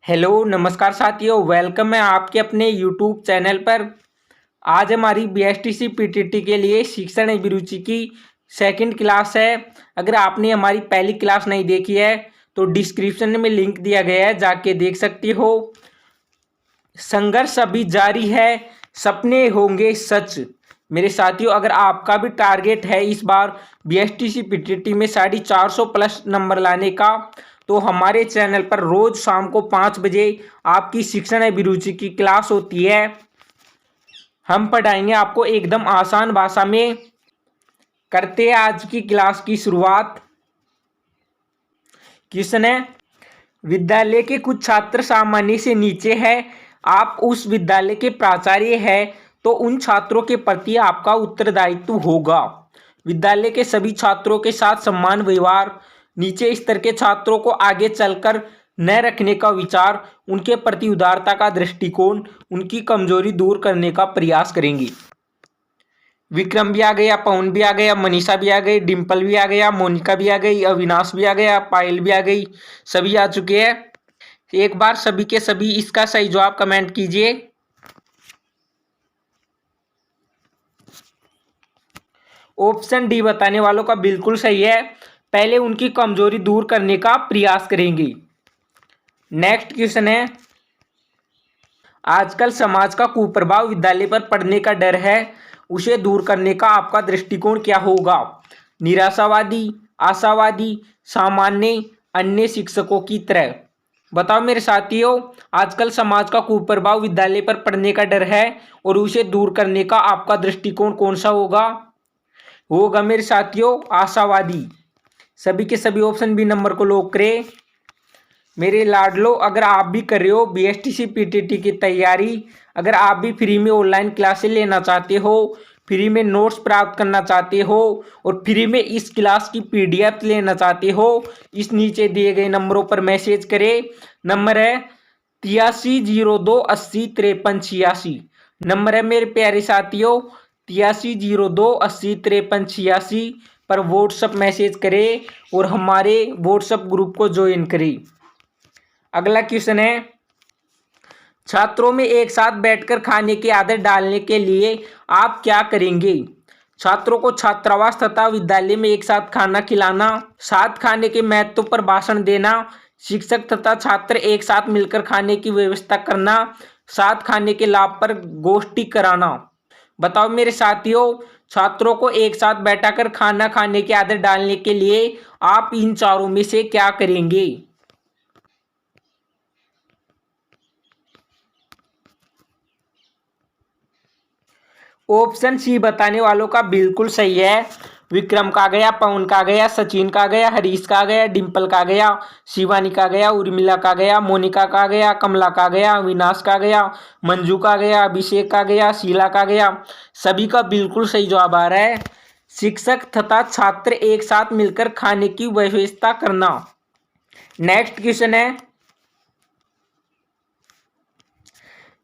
Hello नमस्कार साथियों, welcome है आपके अपने यूट्यूब चैनल पर। आज हमारी बीएसटीसी पीटीटी के लिए शिक्षण अभिरुचि की सेकंड क्लास है। अगर आपने हमारी पहली क्लास नहीं देखी है तो डिस्क्रिप्शन में लिंक दिया गया है, जाके देख सकती हो। संघर्ष अभी जारी है, सपने होंगे सच। मेरे साथियों, अगर आपका भी टारगेट है इस बार बीएसटीसी पीटीटी में 450 प्लस नंबर लाने का, तो हमारे चैनल पर रोज शाम को 5 बजे आपकी शिक्षण अभिरुचि की क्लास होती है। हम पढ़ाएंगे आपको एकदम आसान भाषा में। करते हैं आज की क्लास की शुरुआत। क्वेश्चन है, विद्यालय के कुछ छात्र सामान्य से नीचे है, आप उस विद्यालय के प्राचार्य हैं, तो उन छात्रों के प्रति आपका उत्तरदायित्व होगा। विद्यालय के सभी छात्रों के साथ सम्मान व्यवहार, नीचे स्तर के छात्रों को आगे चलकर न रखने का विचार, उनके प्रति उदारता का दृष्टिकोण, उनकी कमजोरी दूर करने का प्रयास करेंगे। विक्रम भी आ गया, पवन भी आ गया, मनीषा भी आ गई, डिम्पल भी आ गया, मोनिका भी आ गई, अविनाश भी आ गया, पायल भी आ गई, सभी आ चुके हैं। एक बार सभी के सभी इसका सही जवाब कमेंट कीजिए। ऑप्शन डी बताने वालों का बिल्कुल सही है, पहले उनकी कमजोरी दूर करने का प्रयास करेंगे। नेक्स्ट क्वेश्चन है, आजकल समाज का कुप्रभाव विद्यालय पर पड़ने का डर है, उसे दूर करने का आपका दृष्टिकोण क्या होगा? निराशावादी, आशावादी, सामान्य, अन्य शिक्षकों की तरह। बताओ मेरे साथियों, आजकल समाज का कुप्रभाव विद्यालय पर पड़ने का डर है और उसे दूर करने का आपका दृष्टिकोण कौन सा होगा? होगा मेरे साथियों आशावादी। सभी के सभी ऑप्शन बी नंबर को लॉक करें। मेरे लाडलो, अगर आप भी कर रहे हो बीएसटीसी पीटीटी की तैयारी, अगर आप भी फ्री में ऑनलाइन क्लासेस लेना चाहते हो, फ्री में नोट्स प्राप्त करना चाहते हो और फ्री में इस क्लास की पीडीएफ लेना चाहते हो, इस नीचे दिए गए नंबरों पर मैसेज करें। नंबर है 8302805386। नंबर है मेरे प्यारे साथियों 8302805386 पर व्हाट्सएप मैसेज करें और हमारे व्हाट्सएप ग्रुप को ज्वाइन करें। अगला क्वेश्चन है, छात्रों में एक साथ बैठकर खाने की आदत डालने के लिए आप क्या करेंगे? छात्रों को छात्रावास तथा विद्यालय में एक साथ खाना खिलाना, साथ खाने के महत्व पर भाषण देना, शिक्षक तथा छात्र एक साथ मिलकर खाने की व्यवस्था करना, साथ खाने के लाभ पर गोष्ठी कराना। बताओ मेरे साथियों, छात्रों को एक साथ बैठाकर खाना खाने की आदत डालने के लिए आप इन चारों में से क्या करेंगे? ऑप्शन सी बताने वालों का बिल्कुल सही है। विक्रम का गया, पवन का गया, सचिन का गया, हरीश का गया, डिम्पल का गया, शिवानी का गया, उर्मिला का गया, मोनिका का गया, कमला का गया, अविनाश का गया, मंजू का गया, अभिषेक का गया, शीला का गया। सभी का बिल्कुल सही जवाब आ रहा है, शिक्षक तथा छात्र एक साथ मिलकर खाने की व्यवस्था करना। नेक्स्ट क्वेश्चन है,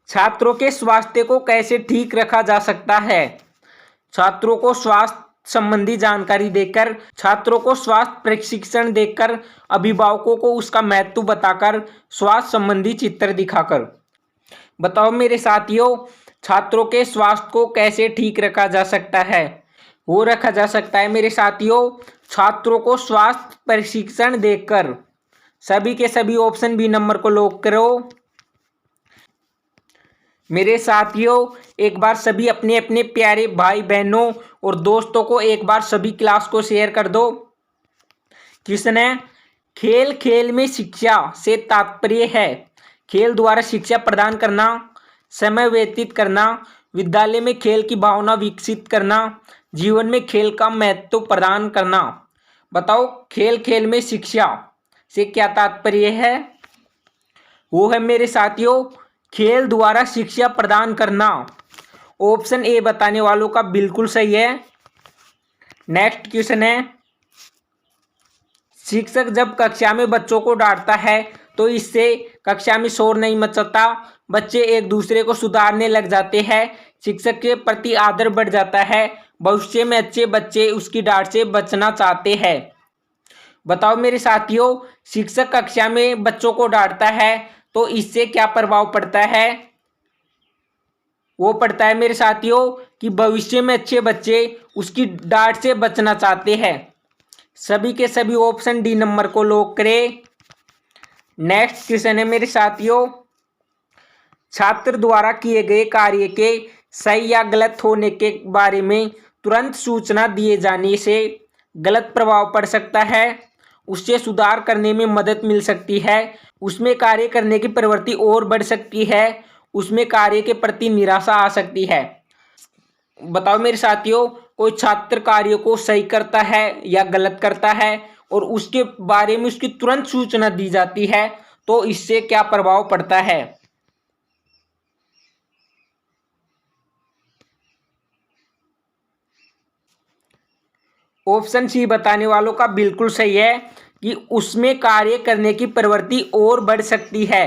छात्रों के स्वास्थ्य को कैसे ठीक रखा जा सकता है? छात्रों को स्वास्थ्य संबंधी जानकारी देकर, छात्रों को स्वास्थ्य प्रशिक्षण देकर, अभिभावकों को उसका महत्व बताकर, स्वास्थ्य संबंधी चित्र दिखाकर। बताओ मेरे साथियों, छात्रों के स्वास्थ्य को कैसे ठीक रखा जा सकता है? वो रखा जा सकता है मेरे साथियों, छात्रों को स्वास्थ्य प्रशिक्षण देकर। सभी के सभी ऑप्शन बी नंबर को लॉक करो। मेरे साथियों, एक बार सभी अपने अपने प्यारे भाई बहनों और दोस्तों को एक बार सभी क्लास को शेयर कर दो। क्वेश्चन है, खेल खेल में शिक्षा से तात्पर्य है खेल द्वारा शिक्षा प्रदान करना, समय व्यतीत करना, विद्यालय में खेल की भावना विकसित करना, जीवन में खेल का महत्व प्रदान करना। बताओ खेल खेल में शिक्षा से क्या तात्पर्य है? वो है मेरे साथियों खेल द्वारा शिक्षा प्रदान करना। ऑप्शन ए बताने वालों का बिल्कुल सही है। नेक्स्ट क्वेश्चन है, शिक्षक जब कक्षा में बच्चों को डांटता है तो इससे कक्षा में शोर नहीं मचता, बच्चे एक दूसरे को सुधारने लग जाते हैं, शिक्षक के प्रति आदर बढ़ जाता है, भविष्य में अच्छे बच्चे उसकी डांट से बचना चाहते हैं। बताओ मेरे साथियों, शिक्षक कक्षा में बच्चों को डांटता है तो इससे क्या प्रभाव पड़ता है? वो पड़ता है मेरे साथियों कि भविष्य में अच्छे बच्चे उसकी डांट से बचना चाहते हैं। सभी के सभी ऑप्शन डी नंबर को लॉक करें। नेक्स्ट क्वेश्चन है मेरे साथियों, छात्र द्वारा किए गए कार्य के सही या गलत होने के बारे में तुरंत सूचना दिए जाने से गलत प्रभाव पड़ सकता है, उससे सुधार करने में मदद मिल सकती है, उसमें कार्य करने की प्रवृत्ति और बढ़ सकती है, उसमें कार्य के प्रति निराशा आ सकती है। बताओ मेरे साथियों, कोई छात्र कार्य को सही करता है या गलत करता है और उसके बारे में उसकी तुरंत सूचना दी जाती है, तो इससे क्या प्रभाव पड़ता है? ऑप्शन सी बताने वालों का बिल्कुल सही है कि उसमें कार्य करने की प्रवृत्ति और बढ़ सकती है।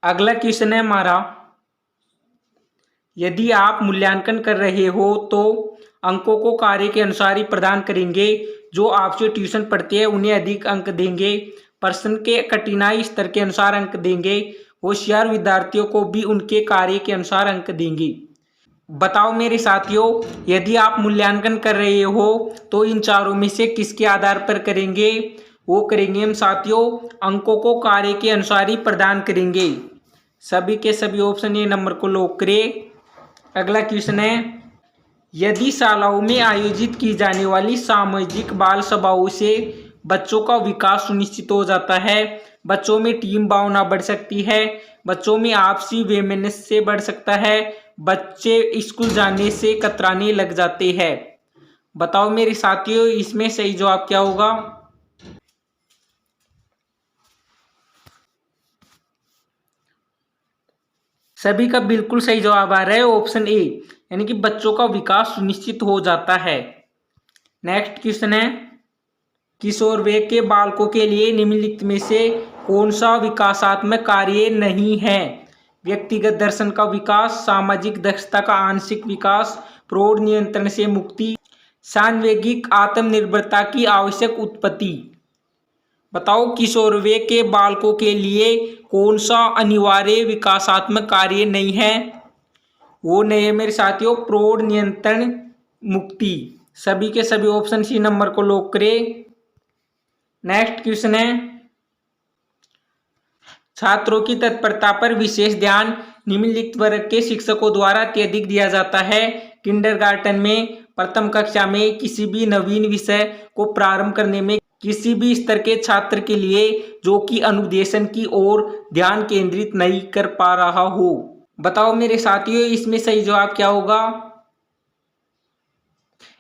अगला क्वेश्चन है हमारा, यदि आप मूल्यांकन कर रहे हो तो अंकों को कार्य के अनुसार ही प्रदान करेंगे। जो आपसे ट्यूशन पढ़ते हैं उन्हें अधिक अंक देंगे। प्रश्न के कठिनाई स्तर के अनुसार अंक देंगे। होशियार विद्यार्थियों को भी उनके कार्य के अनुसार अंक देंगे। बताओ मेरे साथियों, यदि आप मूल्यांकन कर रहे हो तो इन चारों में से किसके आधार पर करेंगे? वो करेंगे हम साथियों अंकों को कार्य के अनुसार ही प्रदान करेंगे। सभी के सभी ऑप्शन ए नंबर को लॉक करें। अगला क्वेश्चन है, यदि शालाओं में आयोजित की जाने वाली सामाजिक बाल सभाओं से बच्चों का विकास सुनिश्चित हो जाता है, बच्चों में टीम भावना बढ़ सकती है, बच्चों में आपसी वैमनस्य बढ़ सकता है, बच्चे स्कूल जाने से कतराने लग जाते हैं। बताओ मेरे साथियों, इसमें सही जवाब क्या होगा? सभी का बिल्कुल सही जवाब आ रहा है ऑप्शन ए, यानी कि बच्चों का विकास सुनिश्चित हो जाता है। नेक्स्ट क्वेश्चन है, किशोर वय के बालकों के लिए निम्नलिखित में से कौन सा विकासात्मक कार्य नहीं है? व्यक्तिगत दर्शन का विकास, सामाजिक दक्षता का आंशिक विकास, प्रौढ़ नियंत्रण से मुक्ति, सांवेगिक आत्मनिर्भरता की आवश्यक उत्पत्ति। बताओ किशोर वय के बालकों के लिए कौन सा अनिवार्य विकासात्मक कार्य नहीं है? वो नहीं है मेरे साथियों प्रौढ़ नियंत्रण मुक्ति। सभी के सभी ऑप्शन सी नंबर को लॉक करें। नेक्स्ट क्वेश्चन है, छात्रों की तत्परता पर विशेष ध्यान निम्नलिखित वर्ग के शिक्षकों द्वारा अत्यधिक दिया जाता है। किंडरगार्टन में, प्रथम कक्षा में, किसी भी नवीन विषय को प्रारंभ करने में, किसी भी स्तर के छात्र के लिए जो कि अनुदेशन की ओर ध्यान केंद्रित नहीं कर पा रहा हो। बताओ मेरे साथियों, इसमें सही जवाब क्या होगा?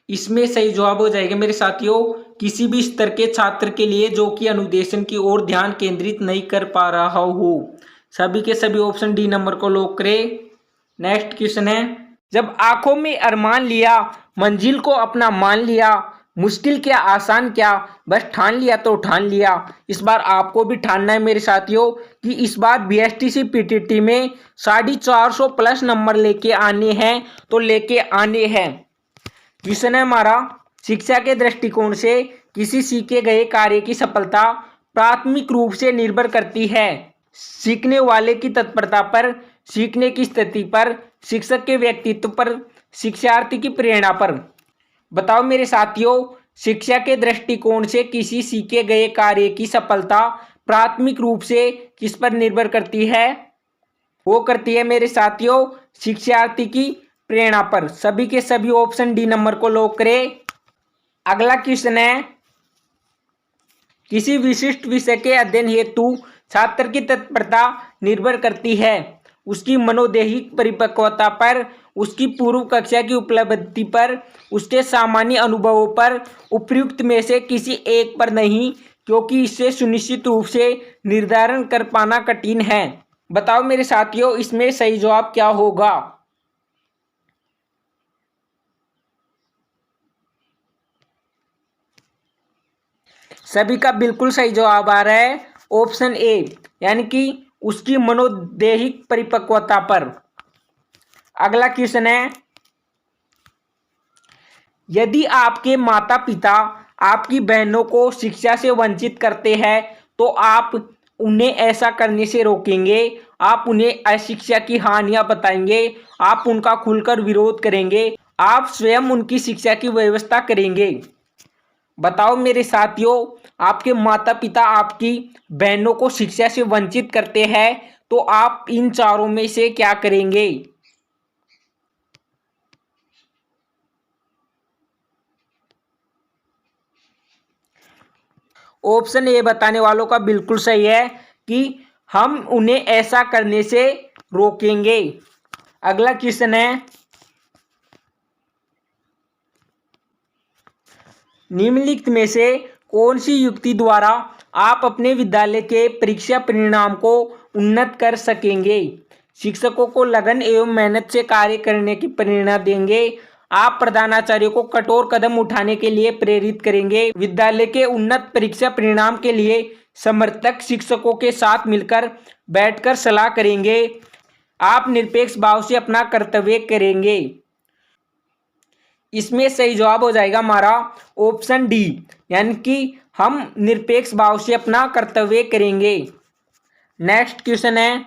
इसमें सही जवाब हो जाएगा मेरे साथियों किसी भी स्तर के छात्र के लिए जो कि अनुदेशन की ओर ध्यान केंद्रित नहीं कर पा रहा हो। सभी के सभी ऑप्शन डी नंबर को लॉक करें। नेक्स्ट क्वेश्चन है, जब आंखों में अरमान लिया, मंजिल को अपना मान लिया, मुश्किल क्या आसान क्या, बस ठान लिया तो ठान लिया। इस बार आपको भी ठानना है मेरे साथियों कि इस बार बीएसटीसी पीटीटी में 450 प्लस नंबर लेके आने हैं तो लेके आने हैं। क्वेश्चन है हमारा, शिक्षा के दृष्टिकोण से किसी सीखे गए कार्य की सफलता प्राथमिक रूप से निर्भर करती है सीखने वाले की तत्परता पर, सीखने की स्थिति पर, शिक्षक के व्यक्तित्व पर, शिक्षार्थी की प्रेरणा पर। बताओ मेरे साथियों, शिक्षा के दृष्टिकोण से किसी सीखे गए कार्य की सफलता प्राथमिक रूप से किस पर निर्भर करती है? वो करती है मेरे साथियों शिक्षार्थी की प्रेरणा पर। सभी के सभी ऑप्शन डी नंबर को लॉक करें। अगला क्वेश्चन है, किसी विशिष्ट विषय के अध्ययन हेतु छात्र की तत्परता निर्भर करती है उसकी मनोदैहिक परिपक्वता पर, उसकी पूर्व कक्षा की उपलब्धि पर, उसके सामान्य अनुभवों पर, उपयुक्त में से किसी एक पर नहीं, क्योंकि इससे सुनिश्चित रूप से निर्धारण कर पाना कठिन है। बताओ मेरे साथियों, इसमें सही जवाब क्या होगा? सभी का बिल्कुल सही जवाब आ रहा है ऑप्शन ए, यानी कि उसकी मनोदैहिक परिपक्वता पर। अगला क्वेश्चन है, यदि आपके माता पिता आपकी बहनों को शिक्षा से वंचित करते हैं तो आप उन्हें ऐसा करने से रोकेंगे, आप उन्हें अशिक्षा की हानियां बताएंगे, आप उनका खुलकर विरोध करेंगे, आप स्वयं उनकी शिक्षा की व्यवस्था करेंगे। बताओ मेरे साथियों, आपके माता पिता आपकी बहनों को शिक्षा से वंचित करते हैं, तो आप इन चारों में से क्या करेंगे? ऑप्शन ए बताने वालों का बिल्कुल सही है कि हम उन्हें ऐसा करने से रोकेंगे। अगला क्वेश्चन है, निम्नलिखित में से कौन सी युक्ति द्वारा आप अपने विद्यालय के परीक्षा परिणाम को उन्नत कर सकेंगे? शिक्षकों को लगन एवं मेहनत से कार्य करने की प्रेरणा देंगे, आप प्रधानाचार्य को कठोर कदम उठाने के लिए प्रेरित करेंगे, विद्यालय के उन्नत परीक्षा परिणाम के लिए समर्थक शिक्षकों के साथ मिलकर बैठकर सलाह करेंगे, आप निरपेक्ष भाव से अपना कर्तव्य करेंगे। इसमें सही जवाब हो जाएगा हमारा ऑप्शन डी, यानी कि हम निरपेक्ष भाव से अपना कर्तव्य करेंगे। नेक्स्ट क्वेश्चन है,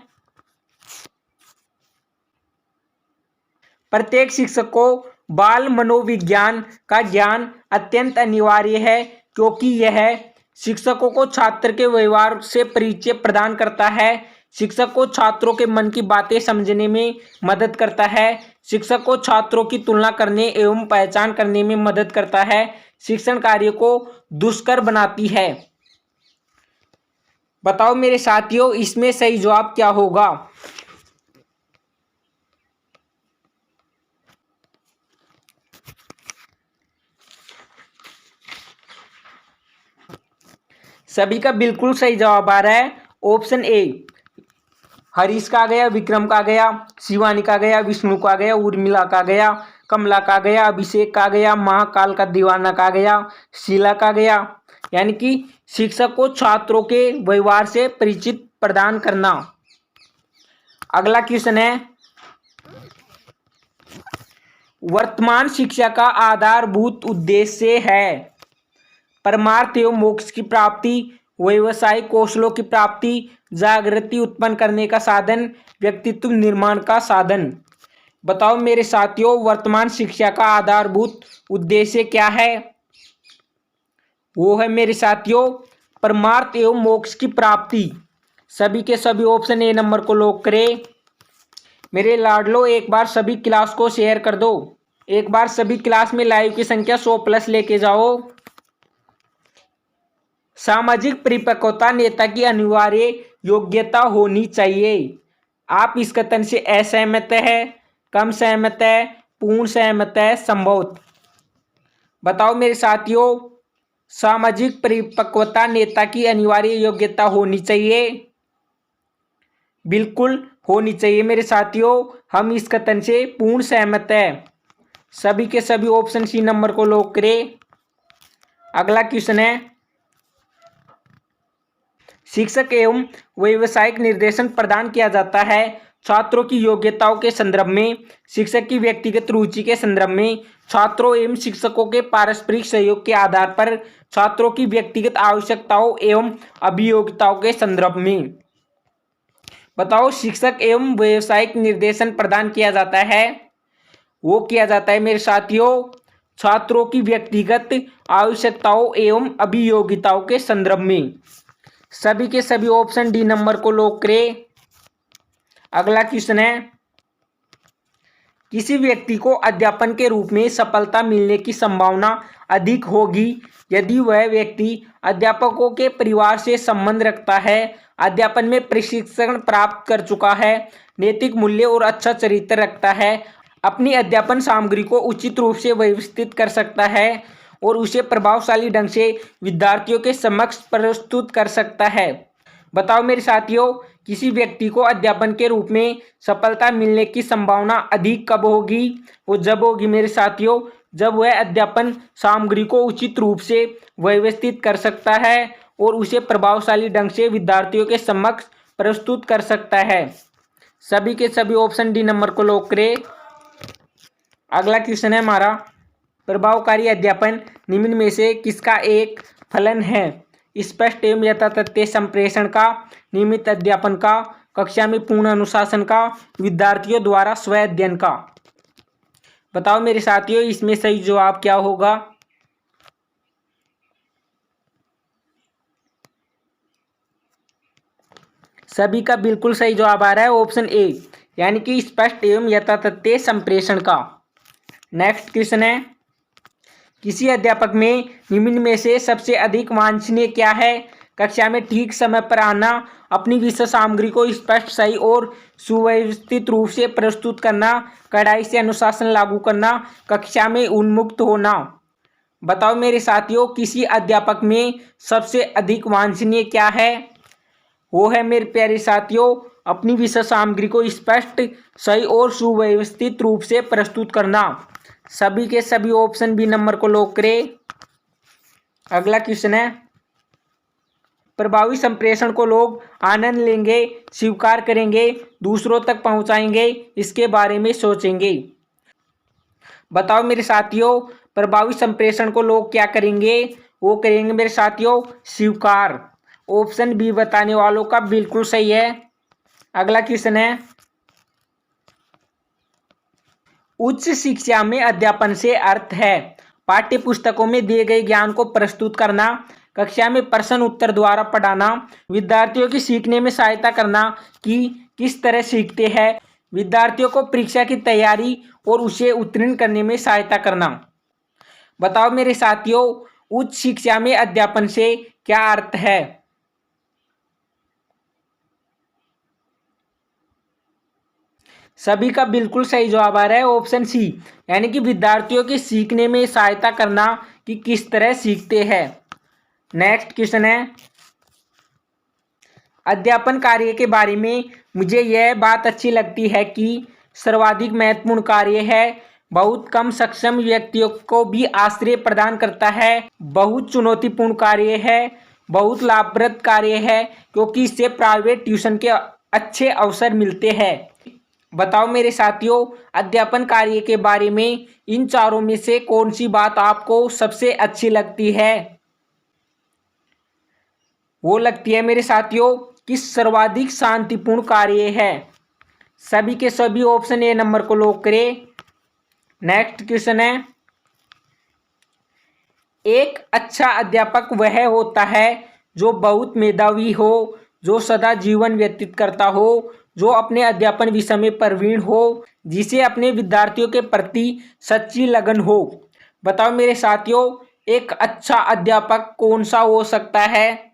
प्रत्येक शिक्षक को बाल मनोविज्ञान का ज्ञान अत्यंत अनिवार्य है, क्योंकि यह शिक्षकों को छात्र के व्यवहार से परिचय प्रदान करता है, शिक्षक को छात्रों के मन की बातें समझने में मदद करता है, शिक्षक को छात्रों की तुलना करने एवं पहचान करने में मदद करता है, शिक्षण कार्य को दुष्कर बनाती है। बताओ मेरे साथियों, इसमें सही जवाब क्या होगा? सभी का बिल्कुल सही जवाब आ रहा है ऑप्शन ए। हरीश का गया, विक्रम का गया, शिवानी का गया, विष्णु का गया, उर्मिला का गया, कमला का गया, अभिषेक का गया, महाकाल का दीवाना का गया, शीला का गया। यानी कि शिक्षक को छात्रों के व्यवहार से परिचित प्रदान करना। अगला क्वेश्चन है, वर्तमान शिक्षा का आधारभूत उद्देश्य है परमार्थ एवं मोक्ष की प्राप्ति, व्यवसायिक कौशलों की प्राप्ति, जागृति उत्पन्न करने का साधन, व्यक्तित्व निर्माण का साधन। बताओ मेरे साथियों, वर्तमान शिक्षा का आधारभूत उद्देश्य क्या है? वो है मेरे साथियों परमार्थ एवं मोक्ष की प्राप्ति। सभी के सभी ऑप्शन ए नंबर को लॉक करें। मेरे लाडलो, एक बार सभी क्लास को शेयर कर दो, एक बार सभी क्लास में लाइव की संख्या 100+ लेके जाओ। सामाजिक परिपक्वता नेता की अनिवार्य योग्यता होनी चाहिए। आप इस कथन से असहमत है, कम सहमत है, पूर्ण सहमत है, संभवत? बताओ मेरे साथियों, सामाजिक परिपक्वता नेता की अनिवार्य योग्यता होनी चाहिए, बिल्कुल होनी चाहिए मेरे साथियों। हम इस कथन से पूर्ण सहमत है। सभी के सभी ऑप्शन सी नंबर को लॉक करें। अगला क्वेश्चन है, शिक्षक एवं व्यावसायिक निर्देशन प्रदान किया जाता है छात्रों की योग्यताओं के संदर्भ में, शिक्षक की व्यक्तिगत रुचि के संदर्भ में, छात्रों एवं शिक्षकों के पारस्परिक सहयोग के आधार पर, छात्रों की व्यक्तिगत आवश्यकताओं एवं अभियोग्यताओं के संदर्भ में। बताओ, शिक्षक एवं व्यावसायिक निर्देशन प्रदान किया जाता है, वो किया जाता है मेरे साथियों छात्रों की व्यक्तिगत आवश्यकताओं एवं अभियोग्यताओं के संदर्भ में। सभी के सभी ऑप्शन डी नंबर को लॉक करें। अगला क्वेश्चन है, किसी व्यक्ति को अध्यापन के रूप में सफलता मिलने की संभावना अधिक होगी यदि वह व्यक्ति अध्यापकों के परिवार से संबंध रखता है, अध्यापन में प्रशिक्षण प्राप्त कर चुका है, नैतिक मूल्य और अच्छा चरित्र रखता है, अपनी अध्यापन सामग्री को उचित रूप से व्यवस्थित कर सकता है और उसे प्रभावशाली ढंग से विद्यार्थियों के समक्ष प्रस्तुत कर सकता है। बताओ मेरे साथियों, किसी व्यक्ति को अध्यापन के रूप में सफलता मिलने की संभावना अधिक कब होगी? वो जब होगी मेरे साथियों जब वह अध्यापन सामग्री को उचित रूप से व्यवस्थित कर सकता है और उसे प्रभावशाली ढंग से विद्यार्थियों के समक्ष प्रस्तुत कर सकता है। सभी के सभी ऑप्शन डी नंबर को लॉक करें। अगला क्वेश्चन है हमारा, प्रभावकारी अध्यापन निम्न में से किसका एक फलन है? स्पष्ट एवं यथातथ्य संप्रेषण का, नियमित अध्यापन का, कक्षा में पूर्ण अनुशासन का, विद्यार्थियों द्वारा स्व अध्ययन का। बताओ मेरे साथियों इसमें सही जवाब क्या होगा। सभी का बिल्कुल सही जवाब आ रहा है ऑप्शन ए, यानी कि स्पष्ट एवं यथातथ्य संप्रेषण का। नेक्स्ट क्वेश्चन है, किसी अध्यापक में निम्न में से सबसे अधिक वांछनीय क्या है। कक्षा में ठीक समय पर आना, अपनी विषय सामग्री को स्पष्ट, सही और सुव्यवस्थित रूप से प्रस्तुत करना, कड़ाई से अनुशासन लागू करना, कक्षा में उन्मुक्त होना। बताओ मेरे साथियों किसी अध्यापक में सबसे अधिक वांछनीय क्या है। वो है मेरे प्यारे साथियों अपनी विषय सामग्री को स्पष्ट, सही और सुव्यवस्थित रूप से प्रस्तुत करना। सभी के सभी ऑप्शन बी नंबर को लॉक करें। अगला क्वेश्चन है, प्रभावी संप्रेषण को लोग आनंद लेंगे, स्वीकार करेंगे, दूसरों तक पहुंचाएंगे, इसके बारे में सोचेंगे। बताओ मेरे साथियों प्रभावी संप्रेषण को लोग क्या करेंगे। वो करेंगे मेरे साथियों स्वीकार। ऑप्शन बी बताने वालों का बिल्कुल सही है। अगला क्वेश्चन है, उच्च शिक्षा में अध्यापन से अर्थ है पाठ्य पुस्तकों में दिए गए ज्ञान को प्रस्तुत करना, कक्षा में प्रश्न उत्तर द्वारा पढ़ाना, विद्यार्थियों की सीखने में सहायता करना कि किस तरह सीखते हैं, विद्यार्थियों को परीक्षा की तैयारी और उसे उत्तीर्ण करने में सहायता करना। बताओ मेरे साथियों उच्च शिक्षा में अध्यापन से क्या अर्थ है। सभी का बिल्कुल सही जवाब आ रहा है ऑप्शन सी, यानी कि विद्यार्थियों के सीखने में सहायता करना कि किस तरह सीखते हैं। नेक्स्ट क्वेश्चन है, अध्यापन कार्य के बारे में मुझे यह बात अच्छी लगती है कि सर्वाधिक महत्वपूर्ण कार्य है, बहुत कम सक्षम व्यक्तियों को भी आश्रय प्रदान करता है, बहुत चुनौतीपूर्ण कार्य है, बहुत लाभप्रद कार्य है क्योंकि इससे प्राइवेट ट्यूशन के अच्छे अवसर मिलते हैं। बताओ मेरे साथियों अध्यापन कार्य के बारे में इन चारों में से कौन सी बात आपको सबसे अच्छी लगती है। वो लगती है मेरे साथियों कि सर्वाधिक शांतिपूर्ण कार्य है। सभी के सभी ऑप्शन ए नंबर को लॉक करें। नेक्स्ट क्वेश्चन है, एक अच्छा अध्यापक वह होता है जो बहुत मेधावी हो, जो सदा जीवन व्यतीत करता हो, जो अपने अध्यापन विषय में प्रवीण हो, जिसे अपने विद्यार्थियों के प्रति सच्ची लगन हो। बताओ मेरे साथियों एक अच्छा अध्यापक कौन सा हो सकता है।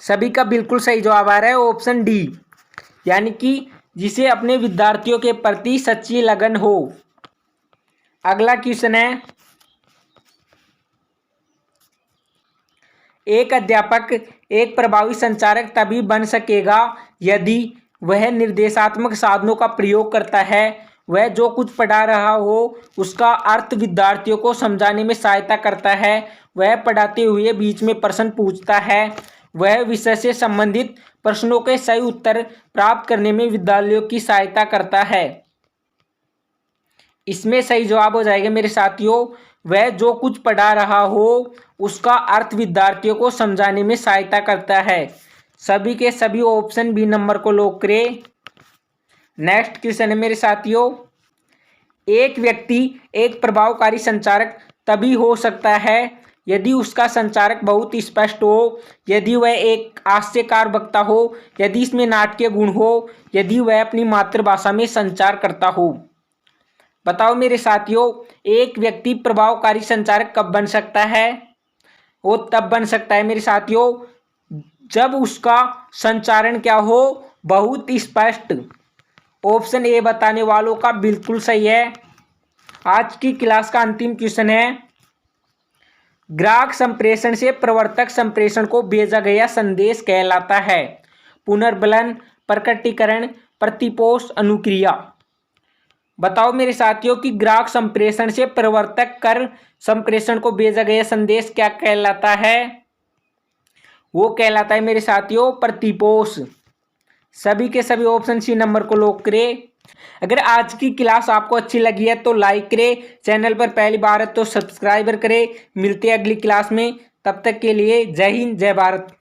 सभी का बिल्कुल सही जवाब आ रहा है ऑप्शन डी, यानी कि जिसे अपने विद्यार्थियों के प्रति सच्ची लगन हो। अगला क्वेश्चन है, एक अध्यापक एक प्रभावी संचारक तभी बन सकेगा यदि वह निर्देशात्मक साधनों का प्रयोग करता है, वह जो कुछ पढ़ा रहा हो उसका अर्थ विद्यार्थियों को समझाने में सहायता करता है, वह पढ़ाते हुए बीच में प्रश्न पूछता है, वह विषय से संबंधित प्रश्नों के सही उत्तर प्राप्त करने में विद्यार्थियों की सहायता करता है। इसमें सही जवाब हो जाएगा मेरे साथियों वह जो कुछ पढ़ा रहा हो उसका अर्थ विद्यार्थियों को समझाने में सहायता करता है। सभी के सभी ऑप्शन बी नंबर को लॉक करें। नेक्स्ट क्वेश्चन है मेरे साथियों, एक व्यक्ति एक प्रभावकारी संचारक तभी हो सकता है यदि उसका संचारक बहुत स्पष्ट हो, यदि वह एक हास्यकार वक्ता हो, यदि इसमें नाटकीय गुण हो, यदि वह अपनी मातृभाषा में संचार करता हो। बताओ मेरे साथियों एक व्यक्ति प्रभावकारी संचारक कब बन सकता है। वो तब बन सकता है मेरे साथियों जब उसका संचारण क्या हो बहुत स्पष्ट। ऑप्शन ए बताने वालों का बिल्कुल सही है। आज की क्लास का अंतिम क्वेश्चन है, ग्राहक संप्रेषण से प्रवर्तक संप्रेषण को भेजा गया संदेश कहलाता है। पुनर्बलन, प्रकटीकरण, प्रतिपोष, अनुक्रिया। बताओ मेरे साथियों कि ग्राहक संप्रेषण से प्रवर्तक कर संप्रेषण को भेजा गया संदेश क्या कहलाता है। वो कहलाता है मेरे साथियों प्रतिपोष। सभी के सभी ऑप्शन सी नंबर को लॉक करें। अगर आज की क्लास आपको अच्छी लगी है तो लाइक करें, चैनल पर पहली बार है तो सब्सक्राइबर करें। मिलते हैं अगली क्लास में, तब तक के लिए जय हिंद जय भारत।